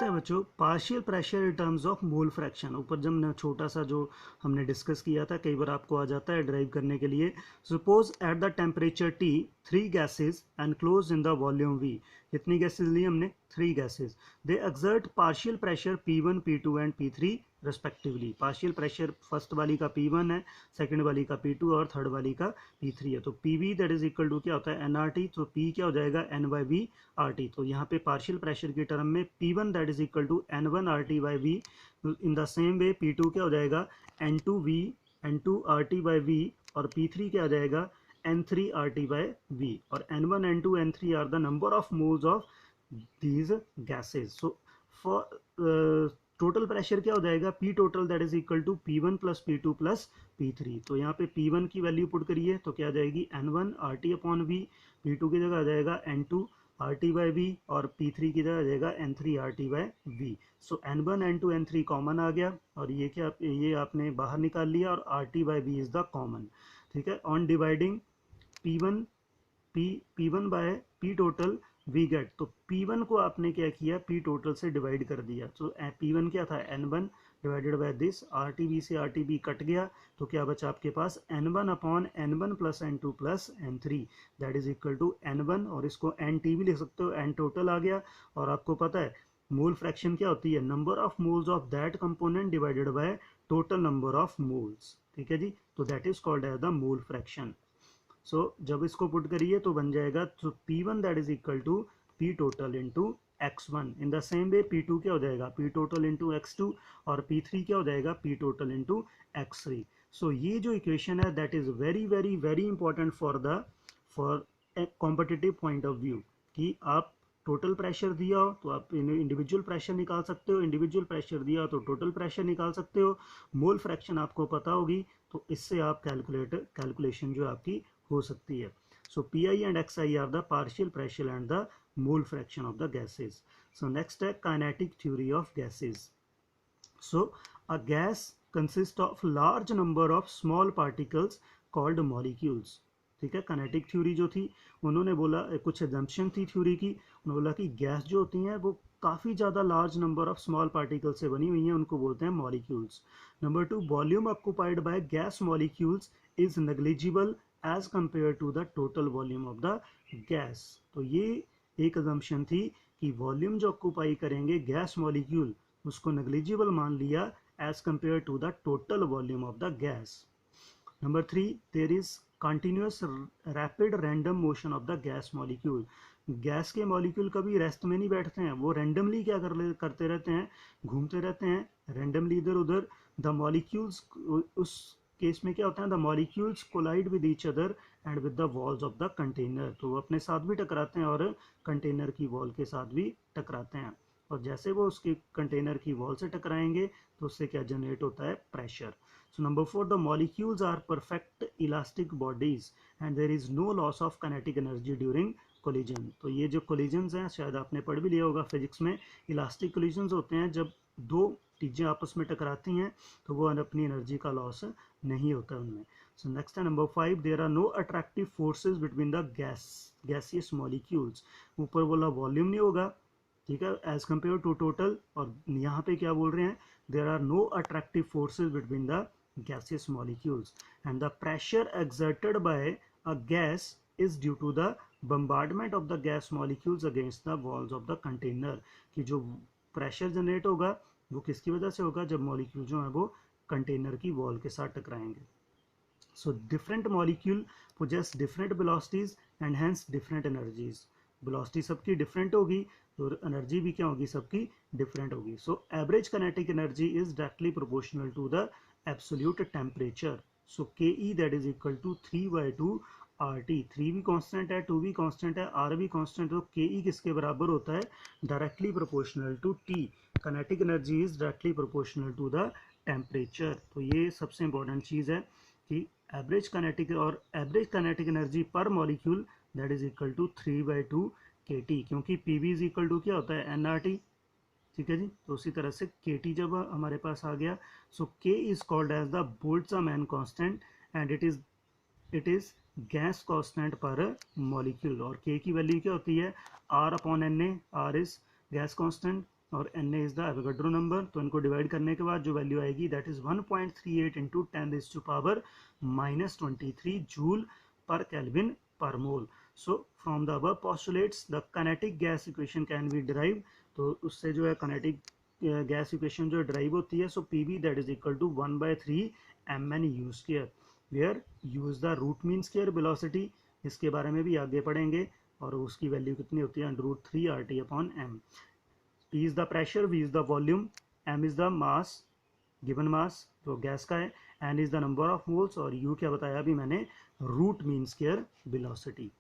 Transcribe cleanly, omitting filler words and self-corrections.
Next है बच्चों partial pressure in terms of mole fraction. ऊपर जब न छोटा सा जो हमने डिस्कस किया था, कई बार आपको आ जाता है ड्राइव करने के लिए। Suppose at the temperature T 3 gases enclose in the volume V। कितनी गैसेज ली हमने? 3 gases. They exert partial pressure P1 P2 and P3 respectively. Partial pressure first वाली का P1 है, सेकंड वाली का P2 और थर्ड वाली का P3 है। तो PV that is equal to क्या होता है? nRT। तो P क्या हो जाएगा? N/V RT। तो यहाँ पे पार्शियल प्रेशर की टर्म में P1 that is equal to N1 RT/V। In the same way P2 क्या हो जाएगा? N2 RT/V और P3 क्या हो जाएगा? N3 RT/V। और N1 N2 N3 are the number of moles of these gases. So for total pressure क्या हो जाएगा? P total that is equal to P1 plus P2 plus P3। तो यहाँ पे P1 की वैल्यू पुट करिए तो क्या आ जाएगी? N1 RT/V। P2 की जगह आ जाएगा N2 RT/V और P3 की जगह आ जाएगा N3 RT/V। सो N1 N2 N3 कॉमन आ गया और ये क्या, ये आपने बाहर निकाल लिया और RT/V इज द कॉमन। ठीक है। On dividing P1 by P total we get. तो P1 को आपने क्या किया? P टोटल से डिवाइड कर दिया। तो P1 क्या था? N1 divided by this RTV से RTV कट गया तो क्या बचा आपके पास? N1 upon N1 plus N2 plus N3 that is equal to N1 और इसको NT भी लिख सकते हो, N टोटल आ गया। और आपको पता है मोल फ्रैक्शन क्या होती है? Number of moles of that component divided by total number of moles. ठीक है जी। तो that is called as the mole fraction. So जब इसको पुट करिए तो बन जाएगा तो P1 that is equal to P total into x1। In the same way P2 क्या हो जाएगा? P टोटल इंटू x2 और P3 क्या हो जाएगा? P total into x3। सो ये जो इक्वेशन है that is very very very important for a competitive point of view कि आप टोटल प्रेशर दिया हो तो आप इंडिविजुअल प्रेशर निकाल सकते हो, इंडिविजुअल प्रेशर दिया हो तो टोटल प्रेशर निकाल सकते हो। मोल फ्रैक्शन आपको पता होगी तो इससे आप कैलकुलेशन जो आपकी हो सकती है। सो Pi and Xi are the partial pressure and the mole fraction of the gases. So next है kinetic theory of gases. So a gas consists of large number of small particles called molecules. ठीक है। Kinetic theory जो थी उन्होंने बोला, कुछ assumption थी theory की। उन्होंने बोला कि गैस जो होती हैं वो काफ़ी ज़्यादा large number of small particle से बनी हुई हैं, उनको बोलते हैं molecules. Number 2, volume occupied by gas molecules is negligible as compare to the total volume of the gas. तो ये एक अजम्पशन थी कि वॉल्यूम जो ऑक्यूपाई करेंगे गैस मॉलिक्यूल उसको नेग्लिजिबल मान लिया as compare to the total volume of the gas. Number 3, there is continuous rapid random motion of the gas molecule. Gas के मॉलिक्यूल कभी रेस्ट में नहीं बैठते हैं, वो रैंडमली क्या करते रहते हैं? घूमते रहते हैं रैंडमली इधर उधर। द मॉलिक्यूल्स, उस केस में क्या होता है? The molecules collide with each other and with the walls of the container. तो वो अपने साथ भी टकराते हैं और कंटेनर की वॉल के साथ भी टकराते हैं। और जैसे वो उसके कंटेनर की वॉल से टकराएंगे तो उससे क्या जनरेट होता है? Pressure. So number 4, the molecules are perfect elastic bodies and there is no loss of kinetic energy during collision. तो ये जो collisions हैं शायद आपने पढ़ भी लिया होगा फिजिक्स में। इलास्टिक collisions होते हैं जब दो चीज़ें आपस में टकराती हैं तो वो अपनी एनर्जी का लॉस नहीं होता उनमें। सो नेक्स्ट है number 5, there are no attractive forces between the gaseous molecules. ऊपर बोला वॉल्यूम नहीं होगा, ठीक है, एज कम्पेयर टू टोटल। और यहाँ पे क्या बोल रहे हैं? There are no attractive forces between the gaseous molecules and the pressure exerted by a gas is due to the bombardment of the gas molecules against the walls of the container। कि जो pressure generate होगा वो किसकी वजह से होगा? जब molecule जो है वो कंटेनर की वॉल के साथ टकराएंगे। So different molecule possess different velocities and hence different energies. Velocity सबकी डिफरेंट होगी तो एनर्जी भी क्या होगी? सबकी डिफरेंट होगी। So average kinetic energy is directly proportional to the absolute temperature. So K that is equal to 3/2 RT। 3 भी constant है, 2 भी कांस्टेंट है, R भी कांस्टेंट है। तो के किसके बराबर होता है? Directly proportional to T। Kinetic energy is directly proportional to the temperature. तो ये सबसे इंपॉर्टेंट चीज़ है कि average kinetic energy per molecule that is equal to 3/2 KT, क्योंकि PV इज इक्वल टू क्या होता है? NRT। ठीक है जी। तो उसी तरह से KT जब हमारे पास आ गया, so K is called as the Boltzmann constant and it is gas constant per molecule. और K की वैल्यू क्या होती है? R/Na। R is gas constant, और Na is the Avogadro number. तो इनको डिवाइड करने के बाद जो वैल्यू आएगी that is 1.38 into 10⁻⁻23 joule per kelvin per mole. So from the above postulates the kinetic gas equation can be derive. तो उससे जो है काइनेटिक गैस इक्वेशन जो ड्राइव होती है, so P V that is equal to 1/3 mn u square, where u is the root mean square velocity. इसके बारे में भी आगे पढ़ेंगे, और उसकी वैल्यू कितनी होती है √3 RT/m। P is the pressure, V is the volume, M is the mass, given mass जो गैस का है, N is the number of moles, और U क्या बताया अभी मैंने, रूट मीन स्क्वायर वेलोसिटी।